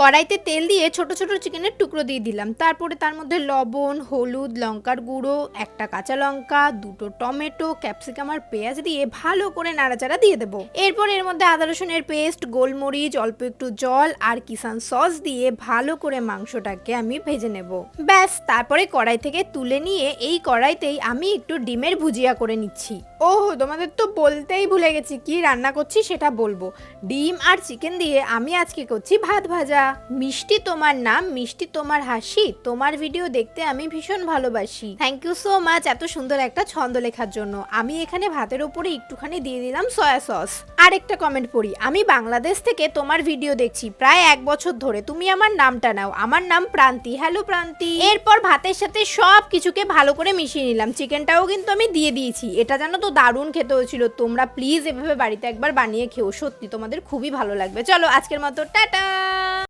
কড়াইতে তেল দিয়ে ছোট ছোট চিকেনের টুকরো দিয়ে দিলাম, তারপরে তার মধ্যে লবণ, হলুদ, লঙ্কার গুঁড়ো, একটা কাঁচা লঙ্কা, দুটো টমেটো, ক্যাপসিকাম আর পেঁয়াজ দিয়ে ভালো করে নাড়াচাড়া দিয়ে দেবো। এরপর এর মধ্যে আদা রসুনের পেস্ট, গোলমরিচ, অল্প একটু জল আর কিষান সস দিয়ে ভালো করে মাংসটাকে আমি ভেজে নেব। ব্যাস, তারপরে কড়াই থেকে তুলে নিয়ে এই কড়াইতেই আমি একটু ডিমের ভুজিয়া করে নিচ্ছি। ওহো, তোমাদের তো বলতেই ভুলে গেছি কি রান্না করছি সেটা বলবো। ডিম আর চিকেন দিয়ে আমি আজকে করছি ভাত ভাজা। মিষ্টি তোমার নাম, মিষ্টি তোমার হাসি, তোমার ভিডিও দেখতে আমি ভীষণ ভালোবাসি। থ্যাংক ইউ সো মাচ এত সুন্দর একটা ছন্দ লেখার জন্য। আমি এখানে ভাতের উপরে একটুখানি দিয়ে দিলাম সয়া সস। আর একটা কমেন্ট পড়ি, আমি বাংলাদেশ থেকে তোমার ভিডিও দেখছি প্রায় 1 বছর ধরে, তুমি আমার নামটা নাও, আমার নাম প্রান্তি। হ্যালো প্রান্তি। এরপর ভাতের সাথে সব কিছুকে ভালো করে মিশিয়ে নিলাম, চিকেনটাও কিন্তু আমি দিয়ে দিয়েছি। এটা জানো তো দারুণ খেতে হয়েছিল। তোমরা প্লিজ এভাবে বাড়িতে একবার বানিয়ে খেও, সত্যি তোমাদের খুবই ভালো লাগবে। চলো আজকের মতো টাটা।